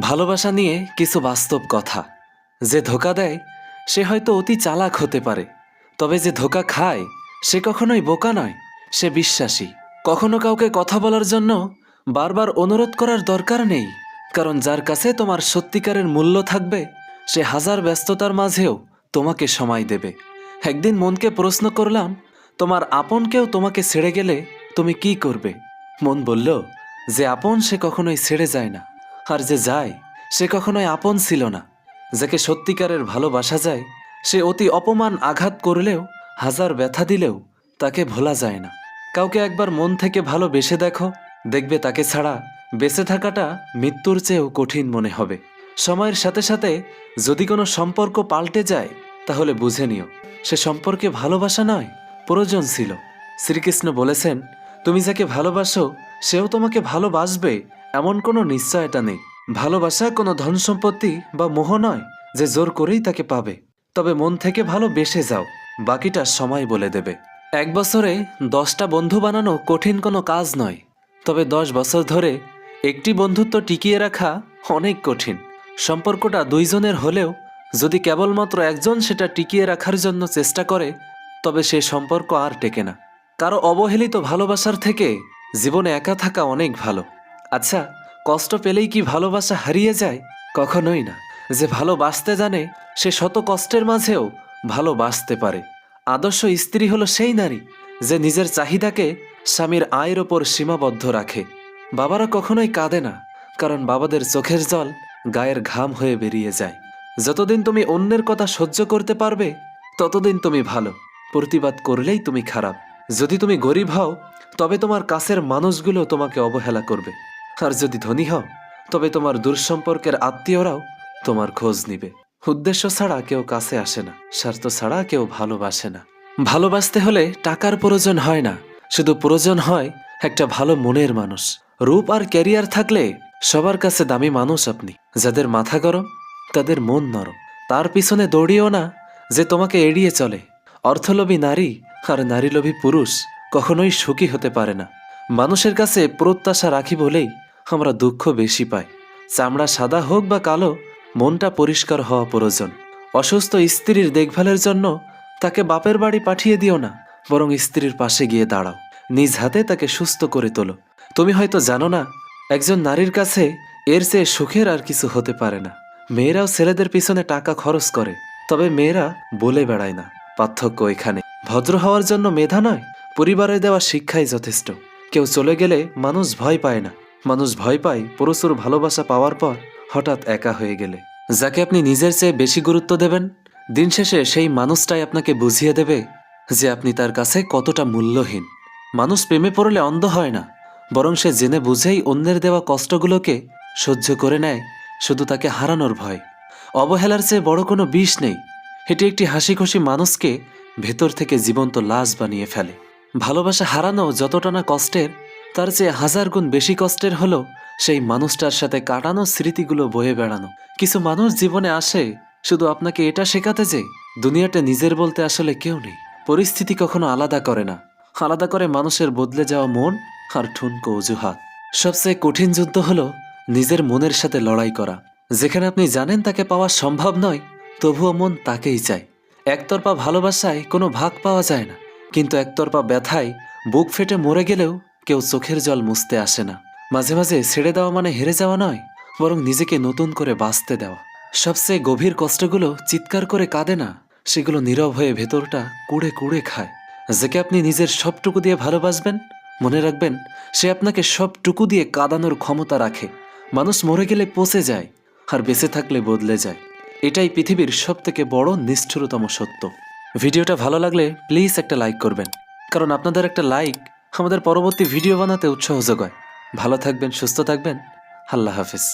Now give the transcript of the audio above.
ভালোবাসা নিয়ে কিছু বাস্তব কথা। যে ধোঁকা দেয় সে হয়তো অতি চালাক হতে পারে, তবে যে ধোঁকা খায় সে কখনোই বোকা নয়, সে বিশ্বাসী। কখনো কাউকে কথা বলার জন্য বারবার অনুরোধ করার দরকার নেই, কারণ যার কাছে তোমার সত্যিকারের মূল্য থাকবে সে হাজার ব্যস্ততার মাঝেও তোমাকে সময় দেবে। একদিন মনকে প্রশ্ন করলাম, তোমার আপন কেউ তোমাকে ছেড়ে গেলে তুমি কি করবে? মন বলল, যে আপন সে কখনোই ছেড়ে যায় না, আর যে যায় সে কখনোই আপন ছিল না। যাকে সত্যিকারের ভালোবাসা যায় সে অতি অপমান আঘাত করলেও, হাজার ব্যথা দিলেও তাকে ভোলা যায় না। কাউকে একবার মন থেকে ভালোবেসে দেখো, দেখবে তাকে ছাড়া বেঁচে থাকাটা মৃত্যুর চেয়েও কঠিন মনে হবে। সময়ের সাথে সাথে যদি কোনো সম্পর্ক পাল্টে যায় তাহলে বুঝে নিও সে সম্পর্কে ভালোবাসা নয়, প্রয়োজন ছিল। শ্রীকৃষ্ণ বলেছেন, তুমি যাকে ভালোবাসো সেও তোমাকে ভালোবাসবে, এমন কোনো নিশ্চয়তা নেই। ভালোবাসা কোনো ধন সম্পত্তি বা মোহ নয় যে জোর করেই তাকে পাবে। তবে মন থেকে ভালোবেসে যাও, বাকিটা সময় বলে দেবে। এক বছরে 10টা বন্ধু বানানো কঠিন কোনো কাজ নয়, তবে 10 বছর ধরে একটি বন্ধুত্ব টিকিয়ে রাখা অনেক কঠিন। সম্পর্কটা দুইজনের হলেও যদি কেবলমাত্র একজন সেটা টিকিয়ে রাখার জন্য চেষ্টা করে তবে সে সম্পর্ক আর টেকে না। কারো অবহেলিত ভালোবাসার থেকে জীবনে একা থাকা অনেক ভালো। আচ্ছা, কষ্ট পেলেই কি ভালোবাসা হারিয়ে যায়? কখনোই না। যে ভালোবাসতে জানে সে শত কষ্টের মাঝেও ভালোবাসতে পারে। আদর্শ স্ত্রী হলো সেই নারী যে নিজের চাহিদাকে স্বামীর আয়ের ওপর সীমাবদ্ধ রাখে। বাবারা কখনোই কাঁদে না, কারণ বাবাদের চোখের জল গায়ের ঘাম হয়ে বেরিয়ে যায়। যতদিন তুমি অন্যের কথা সহ্য করতে পারবে ততদিন তুমি ভালো, প্রতিবাদ করলেই তুমি খারাপ। যদি তুমি গরিব হও তবে তোমার কাছের মানুষগুলো তোমাকে অবহেলা করবে, আর যদি ধনী হও তবে তোমার দূরসম্পর্কের আত্মীয়রাও তোমার খোঁজ নিবে। উদ্দেশ্য ছাড়া কেউ কাছে আসে না, স্বার্থ ছাড়া কেউ ভালোবাসে না। ভালোবাসতে হলে টাকার প্রয়োজন হয় না, শুধু প্রয়োজন হয় একটা ভালো মনের মানুষ। রূপ আর ক্যারিয়ার থাকলে সবার কাছে দামি মানুষ আপনি। যাদের মাথা গরম তাদের মন নরম। তার পিছনে দৌড়িও না যে তোমাকে এড়িয়ে চলে। অর্থলোভী নারী আর নারীলোভী পুরুষ কখনোই সুখী হতে পারে না। মানুষের কাছে প্রত্যাশা রাখি বলেই আমরা দুঃখ বেশি পাই। চামড়া সাদা হোক বা কালো, মনটা পরিষ্কার হওয়া প্রয়োজন। অসুস্থ স্ত্রীর দেখভালের জন্য তাকে বাপের বাড়ি পাঠিয়ে দিও না, বরং স্ত্রীর পাশে গিয়ে দাঁড়াও, নিজ হাতে তাকে সুস্থ করে তোলো। তুমি হয়তো জানো না, একজন নারীর কাছে এর চেয়ে সুখের আর কিছু হতে পারে না। মেয়েরাও ছেলেদের পিছনে টাকা খরচ করে, তবে মেয়েরা বলে বেড়ায় না। পার্থক্য এখানে। ভদ্র হওয়ার জন্য মেধা নয়, পরিবারের দেওয়া শিক্ষাই যথেষ্ট। কেউ চলে গেলে মানুষ ভয় পায় না, মানুষ ভয় পায় প্রচুর ভালোবাসা পাওয়ার পর হঠাৎ একা হয়ে গেলে। যাকে আপনি নিজের চেয়ে বেশি গুরুত্ব দেবেন, দিন শেষে সেই মানুষটাই আপনাকে বুঝিয়ে দেবে যে আপনি তার কাছে কতটা মূল্যহীন। মানুষ প্রেমে পড়লে অন্ধ হয় না, বরং সে জেনে বুঝেই অন্যের দেওয়া কষ্টগুলোকে সহ্য করে নেয়, শুধু তাকে হারানোর ভয়। অবহেলার চেয়ে বড় কোনো বিষ নেই, এটি একটি হাসি খুশি মানুষকে ভেতর থেকে জীবন্ত লাশ বানিয়ে ফেলে। ভালোবাসা হারানো যতটা না কষ্টের, তার চেয়ে হাজার গুণ বেশি কষ্টের হলো সেই মানুষটার সাথে কাটানো স্মৃতিগুলো বয়ে বেড়ানো। কিছু মানুষ জীবনে আসে শুধু আপনাকে এটা শেখাতে যে দুনিয়াটা নিজের বলতে আসলে কেউ নেই। পরিস্থিতি কখনো আলাদা করে না, আলাদা করে মানুষের বদলে যাওয়া মন আর ঠুনকো অজুহাত। সবচেয়ে কঠিন যুদ্ধ হলো নিজের মনের সাথে লড়াই করা। যেখানে আপনি জানেন তাকে পাওয়া সম্ভব নয়, তবুও মন তাকেই চায়। একতরফা ভালোবাসায় কোনো ভাগ পাওয়া যায় না, কিন্তু একতরফা ব্যথায় বুক ফেটে মরে গেলেও কেউ চোখের জল মুছতে আসে না। মাঝে মাঝে ছেড়ে দেওয়া মানে হেরে যাওয়া নয়, বরং নিজেকে নতুন করে বাঁচতে দেওয়া। সবচেয়ে গভীর কষ্টগুলো চিৎকার করে কাঁদে না, সেগুলো নীরব হয়ে ভেতরটা কুড়ে কুড়ে খায়। যাকে আপনি নিজের সবটুকু দিয়ে ভালোবাসবেন, মনে রাখবেন সে আপনাকে সবটুকু দিয়ে কাঁদানোর ক্ষমতা রাখে। মানুষ মরে গেলে পচে যায়, আর বেঁচে থাকলে বদলে যায়। এটাই পৃথিবীর সবথেকে বড় নিষ্ঠুরতম সত্য। ভিডিওটা ভালো লাগলে প্লিজ একটা লাইক করবেন, কারণ আপনাদের একটা লাইক আমাদের পরবর্তী ভিডিও বানাতে উৎসাহ যোগায়। ভালো থাকবেন, সুস্থ থাকবেন। আল্লাহ হাফেজ।